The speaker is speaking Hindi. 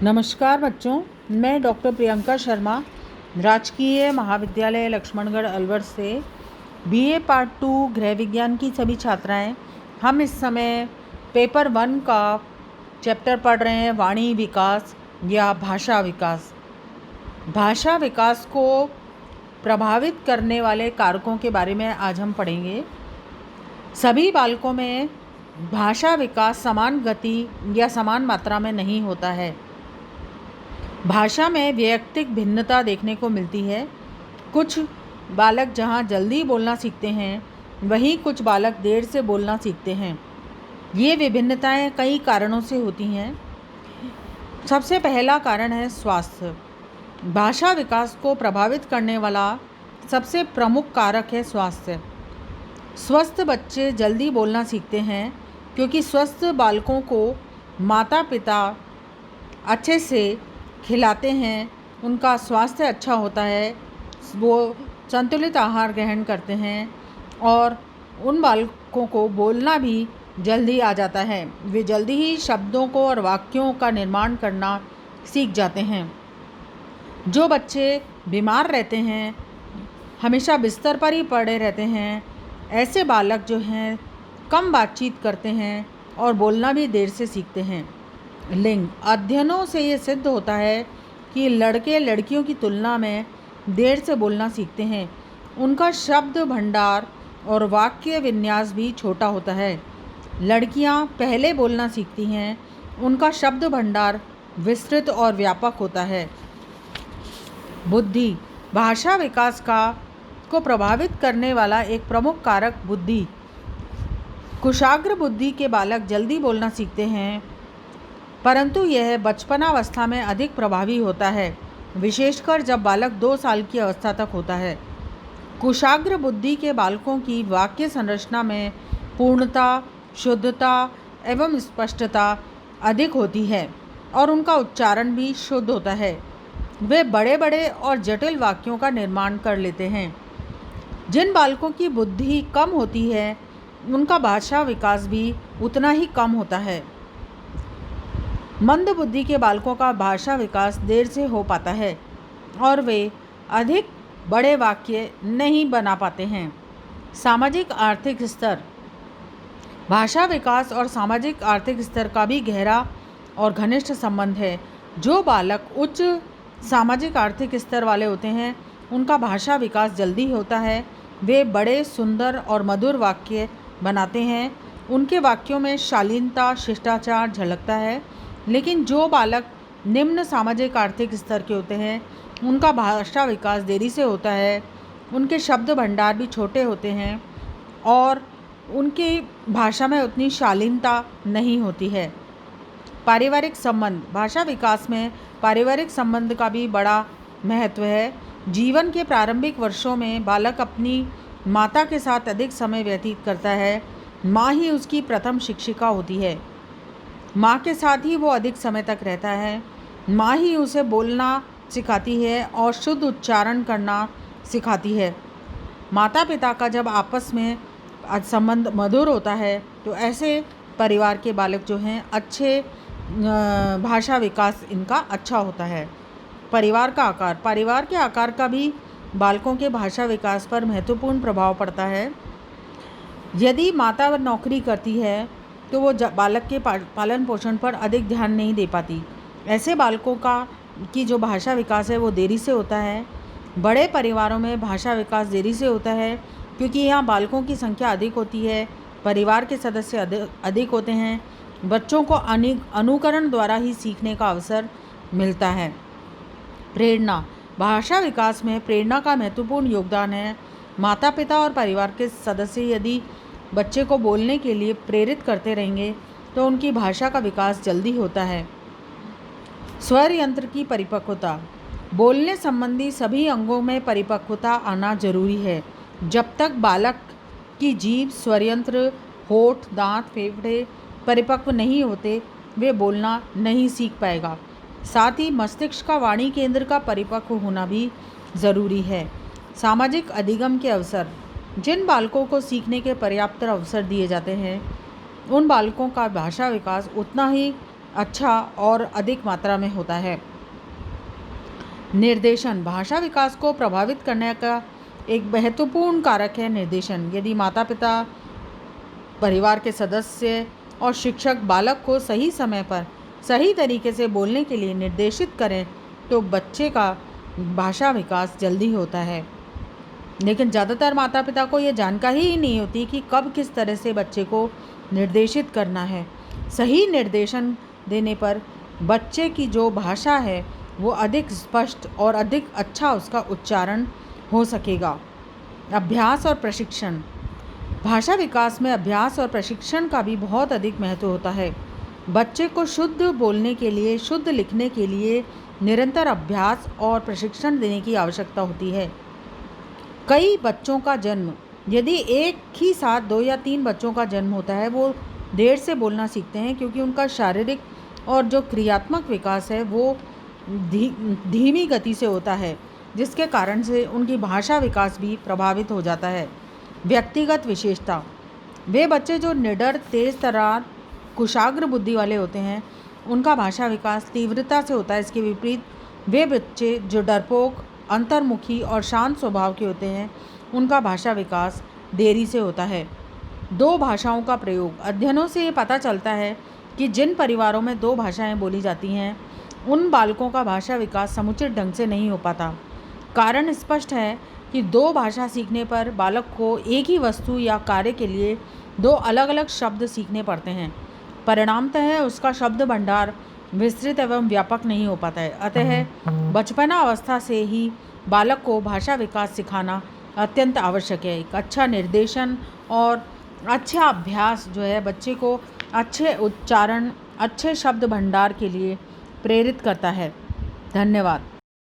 नमस्कार बच्चों, मैं डॉक्टर प्रियंका शर्मा राजकीय महाविद्यालय लक्ष्मणगढ़ अलवर से बीए पार्ट 2 गृह विज्ञान की सभी छात्राएं। हम इस समय पेपर 1 का चैप्टर पढ़ रहे हैं, वाणी विकास या भाषा विकास। भाषा विकास को प्रभावित करने वाले कारकों के बारे में आज हम पढ़ेंगे। सभी बालकों में भाषा विकास समान गति या समान मात्रा में नहीं होता है। भाषा में वैयक्तिक भिन्नता देखने को मिलती है। कुछ बालक जहाँ जल्दी बोलना सीखते हैं, वहीं कुछ बालक देर से बोलना सीखते हैं। ये विभिन्नताएं कई कारणों से होती हैं। सबसे पहला कारण है स्वास्थ्य। भाषा विकास को प्रभावित करने वाला सबसे प्रमुख कारक है स्वास्थ्य। स्वस्थ बच्चे जल्दी बोलना सीखते हैं क्योंकि स्वस्थ बालकों को माता पिता अच्छे से खिलाते हैं, उनका स्वास्थ्य अच्छा होता है, वो संतुलित आहार ग्रहण करते हैं और उन बालकों को बोलना भी जल्दी आ जाता है। वे जल्दी ही शब्दों को और वाक्यों का निर्माण करना सीख जाते हैं। जो बच्चे बीमार रहते हैं, हमेशा बिस्तर पर ही पड़े रहते हैं, ऐसे बालक जो हैं कम बातचीत करते हैं और बोलना भी देर से सीखते हैं। लिंग अध्ययनों से ये सिद्ध होता है कि लड़के लड़कियों की तुलना में देर से बोलना सीखते हैं। उनका शब्द भंडार और वाक्य विन्यास भी छोटा होता है। लड़कियां पहले बोलना सीखती हैं, उनका शब्द भंडार विस्तृत और व्यापक होता है। बुद्धि भाषा विकास को प्रभावित करने वाला एक प्रमुख कारक बुद्धि। कुशाग्र बुद्धि के बालक जल्दी बोलना सीखते हैं, परंतु यह बचपनावस्था में अधिक प्रभावी होता है, विशेषकर जब बालक 2 साल की अवस्था तक होता है। कुशाग्र बुद्धि के बालकों की वाक्य संरचना में पूर्णता, शुद्धता एवं स्पष्टता अधिक होती है और उनका उच्चारण भी शुद्ध होता है। वे बड़े बड़े और जटिल वाक्यों का निर्माण कर लेते हैं। जिन बालकों की बुद्धि कम होती है, उनका भाषा विकास भी उतना ही कम होता है। मंद बुद्धि के बालकों का भाषा विकास देर से हो पाता है और वे अधिक बड़े वाक्य नहीं बना पाते हैं। सामाजिक आर्थिक स्तर भाषा विकास और सामाजिक आर्थिक स्तर का भी गहरा और घनिष्ठ संबंध है। जो बालक उच्च सामाजिक आर्थिक स्तर वाले होते हैं, उनका भाषा विकास जल्दी होता है। वे बड़े सुंदर और मधुर वाक्य बनाते हैं, उनके वाक्यों में शालीनता, शिष्टाचार झलकता है। लेकिन जो बालक निम्न सामाजिक आर्थिक स्तर के होते हैं, उनका भाषा विकास देरी से होता है। उनके शब्द भंडार भी छोटे होते हैं और उनकी भाषा में उतनी शालीनता नहीं होती है। पारिवारिक संबंध भाषा विकास में पारिवारिक संबंध का भी बड़ा महत्व है। जीवन के प्रारंभिक वर्षों में बालक अपनी माता के साथ अधिक समय व्यतीत करता है। माँ ही उसकी प्रथम शिक्षिका होती है। माँ के साथ ही वो अधिक समय तक रहता है। माँ ही उसे बोलना सिखाती है और शुद्ध उच्चारण करना सिखाती है। माता पिता का जब आपस में संबंध मधुर होता है, तो ऐसे परिवार के बालक जो हैं अच्छे भाषा विकास इनका अच्छा होता है। परिवार के आकार का भी बालकों के भाषा विकास पर महत्वपूर्ण प्रभाव पड़ता है। यदि माता नौकरी करती है, तो वो बालक के पालन पोषण पर अधिक ध्यान नहीं दे पाती। ऐसे बालकों की जो भाषा विकास है वो देरी से होता है। बड़े परिवारों में भाषा विकास देरी से होता है क्योंकि यहाँ बालकों की संख्या अधिक होती है, परिवार के सदस्य अधिक होते हैं। बच्चों को अनुकरण द्वारा ही सीखने का अवसर मिलता है। प्रेरणा भाषा विकास में प्रेरणा का महत्वपूर्ण योगदान है। माता पिता और परिवार के सदस्य यदि बच्चे को बोलने के लिए प्रेरित करते रहेंगे, तो उनकी भाषा का विकास जल्दी होता है। स्वर यंत्र की परिपक्वता बोलने संबंधी सभी अंगों में परिपक्वता आना जरूरी है। जब तक बालक की जीभ, स्वर यंत्र, होठ, दांत, फेफड़े परिपक्व नहीं होते, वे बोलना नहीं सीख पाएगा। साथ ही मस्तिष्क का वाणी केंद्र का परिपक्व होना भी ज़रूरी है। सामाजिक अधिगम के अवसर जिन बालकों को सीखने के पर्याप्त अवसर दिए जाते हैं, उन बालकों का भाषा विकास उतना ही अच्छा और अधिक मात्रा में होता है। निर्देशन भाषा विकास को प्रभावित करने का एक महत्वपूर्ण कारक है निर्देशन। यदि माता पिता, परिवार के सदस्य और शिक्षक बालक को सही समय पर सही तरीके से बोलने के लिए निर्देशित करें तो बच्चे का भाषा विकास जल्दी होता है। लेकिन ज़्यादातर माता पिता को ये जानकारी ही नहीं होती कि कब किस तरह से बच्चे को निर्देशित करना है। सही निर्देशन देने पर बच्चे की जो भाषा है वो अधिक स्पष्ट और अधिक अच्छा उसका उच्चारण हो सकेगा। अभ्यास और प्रशिक्षण भाषा विकास में अभ्यास और प्रशिक्षण का भी बहुत अधिक महत्व होता है। बच्चे को शुद्ध बोलने के लिए, शुद्ध लिखने के लिए निरंतर अभ्यास और प्रशिक्षण देने की आवश्यकता होती है। कई बच्चों का जन्म, यदि एक ही साथ 2 या 3 बच्चों का जन्म होता है, वो देर से बोलना सीखते हैं क्योंकि उनका शारीरिक और जो क्रियात्मक विकास है वो धीमी गति से होता है, जिसके कारण से उनकी भाषा विकास भी प्रभावित हो जाता है। व्यक्तिगत विशेषता, वे बच्चे जो निडर, तेज तर्रार, कुशाग्र बुद्धि वाले होते हैं उनका भाषा विकास तीव्रता से होता है। इसके विपरीत वे बच्चे जो डरपोक, अंतर्मुखी और शांत स्वभाव के होते हैं उनका भाषा विकास देरी से होता है। 2 भाषाओं का प्रयोग, अध्ययनों से ये पता चलता है कि जिन परिवारों में 2 भाषाएं बोली जाती हैं उन बालकों का भाषा विकास समुचित ढंग से नहीं हो पाता। कारण स्पष्ट है कि 2 भाषा सीखने पर बालक को एक ही वस्तु या कार्य के लिए 2 अलग अलग शब्द सीखने पड़ते हैं। परिणामतः उसका शब्द भंडार विस्तृत एवं व्यापक नहीं हो पाता है। अतः बचपना अवस्था से ही बालक को भाषा विकास सिखाना अत्यंत आवश्यक है। एक अच्छा निर्देशन और अच्छा अभ्यास जो है बच्चे को अच्छे उच्चारण, अच्छे शब्द भंडार के लिए प्रेरित करता है। धन्यवाद।